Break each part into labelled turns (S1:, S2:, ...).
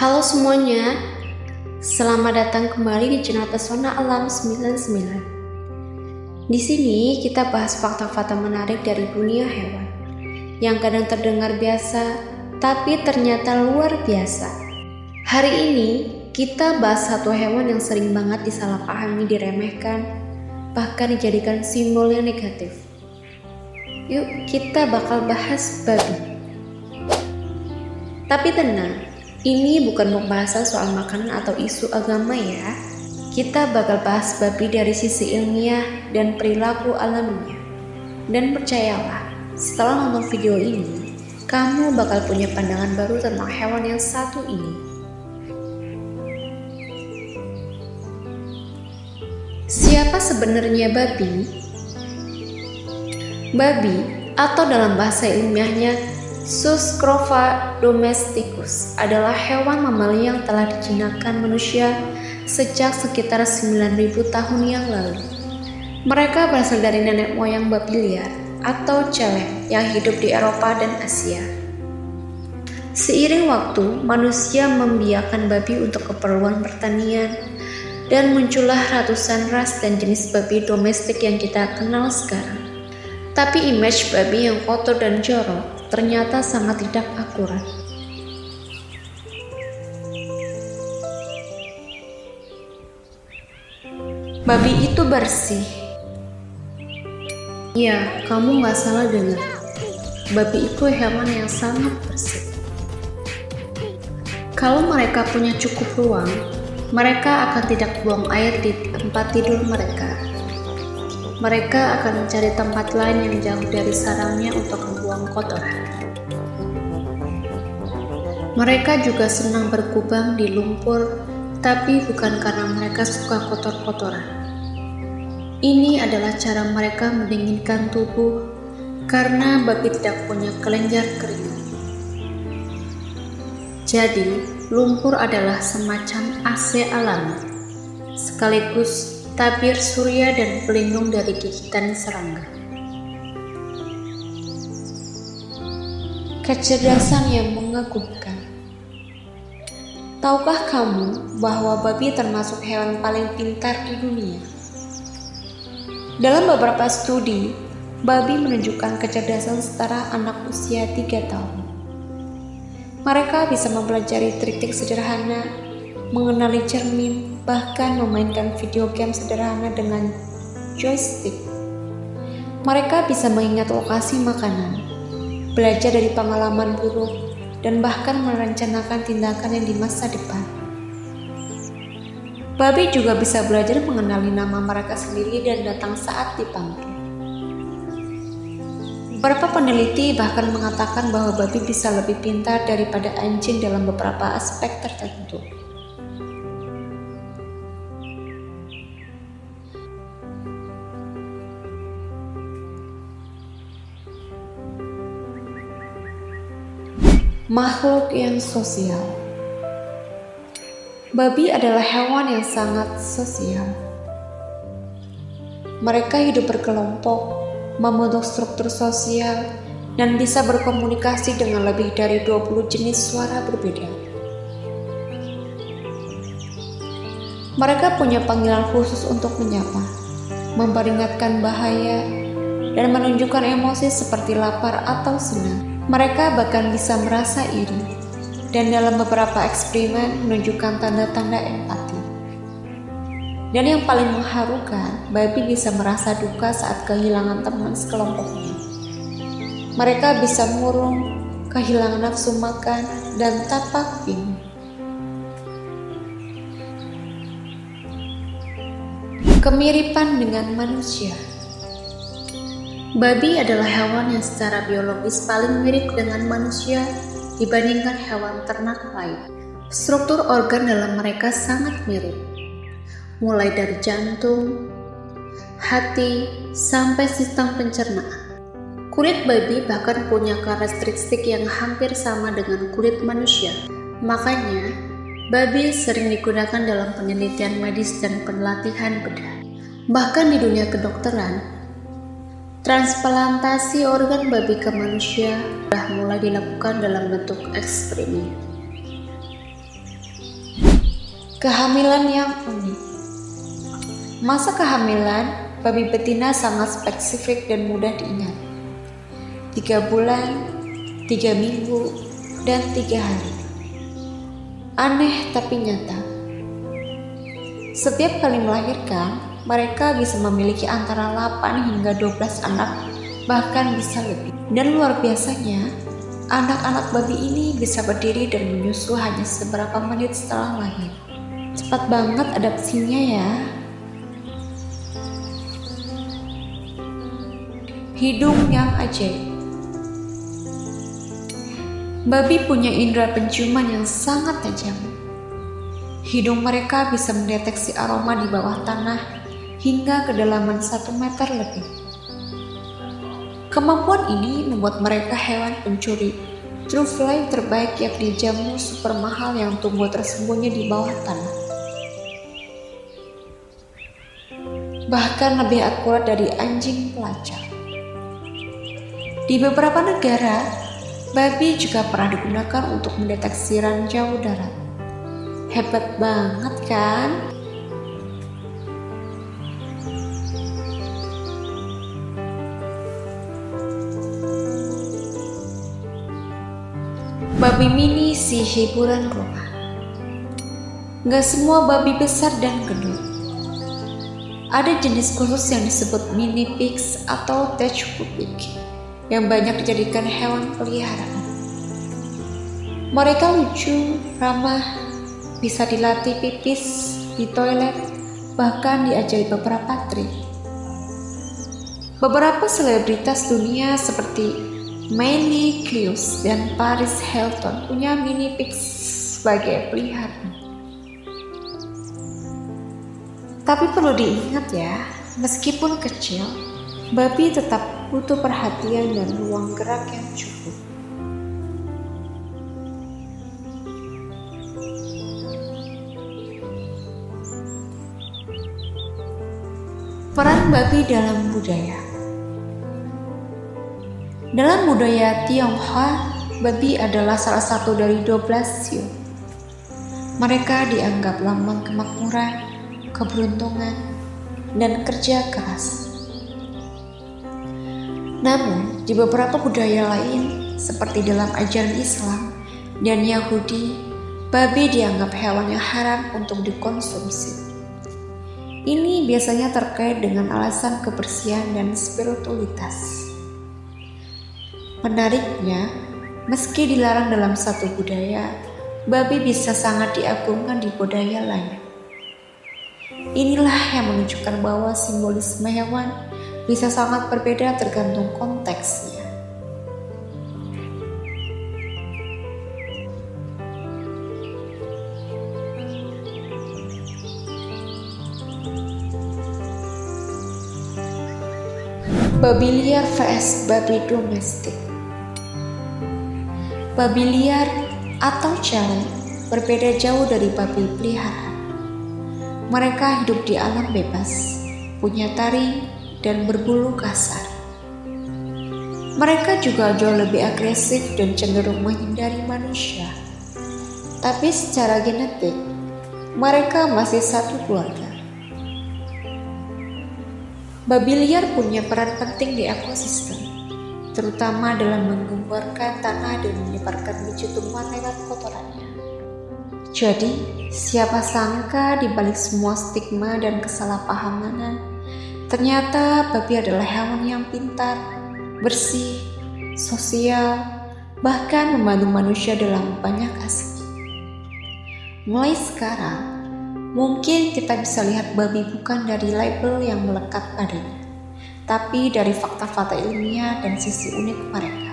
S1: Halo semuanya, selamat datang kembali di channel Pesona Alam 99. Di sini kita bahas fakta-fakta menarik dari dunia hewan yang kadang terdengar biasa, tapi ternyata luar biasa. Hari ini kita bahas satu hewan yang sering banget disalahpahami, diremehkan, bahkan dijadikan simbol yang negatif. Yuk kita bakal bahas babi. Tapi tenang, ini bukan pembahasan soal makanan atau isu agama ya. Kita bakal bahas babi dari sisi ilmiah dan perilaku alaminya. Dan percayalah, setelah nonton video ini, kamu bakal punya pandangan baru tentang hewan yang satu ini. Siapa sebenarnya babi? Babi, atau dalam bahasa ilmiahnya Suscrova domesticus, adalah hewan mamalia yang telah dijinakkan manusia sejak sekitar 9.000 tahun yang lalu. Mereka berasal dari nenek moyang babi liar atau celeng yang hidup di Eropa dan Asia. Seiring waktu, manusia membiarkan babi untuk keperluan pertanian dan muncullah ratusan ras dan jenis babi domestik yang kita kenal sekarang. Tapi image babi yang kotor dan jorok ternyata sangat tidak akurat. Babi itu bersih. Ya, kamu gak salah dengar. Babi itu hewan yang sangat bersih. Kalau mereka punya cukup ruang, mereka akan tidak buang air di tempat tidur mereka. Mereka akan mencari tempat lain yang jauh dari sarangnya untuk membuang kotoran. Mereka juga senang berkubang di lumpur, tapi bukan karena mereka suka kotor-kotoran. Ini adalah cara mereka mendinginkan tubuh, karena babi tidak punya kelenjar keringat. Jadi, lumpur adalah semacam AC alami, sekaligus tabir surya dan pelindung dari gigitan serangga. Kecerdasan yang mengagumkan. Tahukah kamu bahwa babi termasuk hewan paling pintar di dunia? Dalam beberapa studi, babi menunjukkan kecerdasan setara anak usia 3 tahun. Mereka bisa mempelajari trik-trik sederhana, mengenali cermin, bahkan memainkan video game sederhana dengan joystick. Mereka bisa mengingat lokasi makanan, belajar dari pengalaman buruk, dan bahkan merencanakan tindakan yang di masa depan. Babi juga bisa belajar mengenali nama mereka sendiri dan datang saat dipanggil. Beberapa peneliti bahkan mengatakan bahwa babi bisa lebih pintar daripada anjing dalam beberapa aspek tertentu. Makhluk yang sosial. Babi adalah hewan yang sangat sosial. Mereka hidup berkelompok, membentuk struktur sosial, dan bisa berkomunikasi dengan lebih dari 20 jenis suara berbeda. Mereka punya panggilan khusus untuk menyapa, memperingatkan bahaya, dan menunjukkan emosi seperti lapar atau senang. Mereka bahkan bisa merasa iri, dan dalam beberapa eksperimen menunjukkan tanda-tanda empati. Dan yang paling mengharukan, babi bisa merasa duka saat kehilangan teman sekelompoknya. Mereka bisa murung, kehilangan nafsu makan, dan tapak bingung. Kemiripan dengan manusia. Babi adalah hewan yang secara biologis paling mirip dengan manusia dibandingkan hewan ternak lain. Struktur organ dalam mereka sangat mirip, mulai dari jantung, hati, sampai sistem pencernaan. Kulit babi bahkan punya karakteristik yang hampir sama dengan kulit manusia. Makanya, babi sering digunakan dalam penelitian medis dan pelatihan bedah. Bahkan di dunia kedokteran, transplantasi organ babi ke manusia sudah mulai dilakukan dalam bentuk eksperimen. Kehamilan yang unik. Masa kehamilan babi betina sangat spesifik dan mudah diingat. 3 bulan, 3 minggu, dan 3 hari. Aneh tapi nyata. Setiap kali melahirkan, mereka bisa memiliki antara 8 hingga 12 anak, bahkan bisa lebih. Dan luar biasanya, anak-anak babi ini bisa berdiri dan menyusu hanya beberapa menit setelah lahir. Cepat banget adaptasinya ya. Hidung yang ajaib. Babi punya indera penciuman yang sangat tajam. Hidung mereka bisa mendeteksi aroma di bawah tanah hingga kedalaman 1 meter lebih. Kemampuan ini membuat mereka hewan pencuri truffaut terbaik, yakni jamu super mahal yang tumbuh tersembunyi di bawah tanah. Bahkan lebih akurat dari anjing pelacak. Di beberapa negara, babi juga pernah digunakan untuk mendeteksi ranjau darat. Hebat banget kan? Babi mini si hiburan rumah. Gak semua babi besar dan gendut. Ada jenis khusus yang disebut mini pigs atau Dachshund pig yang banyak dijadikan hewan peliharaan. Mereka lucu, ramah, bisa dilatih pipis di toilet, bahkan diajari beberapa trik. Beberapa selebritas dunia seperti Miley Cyrus dan Paris Hilton punya mini pigs sebagai peliharaan. Tapi perlu diingat ya, meskipun kecil, babi tetap butuh perhatian dan ruang gerak yang cukup. Peran babi dalam budaya. Dalam budaya Tionghoa, babi adalah salah satu dari 12 siu. Mereka dianggap lambang kemakmuran, keberuntungan, dan kerja keras. Namun, di beberapa budaya lain, seperti dalam ajaran Islam dan Yahudi, babi dianggap hewan yang haram untuk dikonsumsi. Ini biasanya terkait dengan alasan kebersihan dan spiritualitas. Menariknya, meski dilarang dalam satu budaya, babi bisa sangat diagungkan di budaya lain. Inilah yang menunjukkan bahwa simbolisme hewan bisa sangat berbeda tergantung konteksnya. Babi liar vs babi domestik. Babi liar atau celeng berbeda jauh dari babi peliharaan. Mereka hidup di alam bebas, punya taring, dan berbulu kasar. Mereka juga jauh lebih agresif dan cenderung menghindari manusia. Tapi secara genetik, mereka masih satu keluarga. Babi liar punya peran penting di ekosistem, terutama dalam menggemburkan tanah dan menyebarkan biji tumbuhan lewat kotorannya. Jadi, siapa sangka di balik semua stigma dan kesalahpahaman, ternyata babi adalah hewan yang pintar, bersih, sosial, bahkan membantu manusia dalam banyak aspek. Mulai sekarang, mungkin kita bisa lihat babi bukan dari label yang melekat padanya, tapi dari fakta-fakta ilmiah dan sisi unik mereka.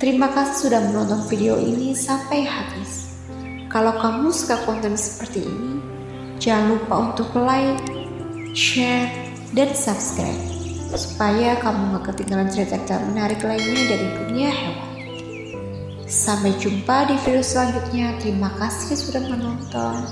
S1: Terima kasih sudah menonton video ini sampai habis. Kalau kamu suka konten seperti ini, jangan lupa untuk like, share, dan subscribe supaya kamu gak ketinggalan cerita-cerita menarik lainnya dari dunia hewan. Sampai jumpa di video selanjutnya. Terima kasih sudah menonton.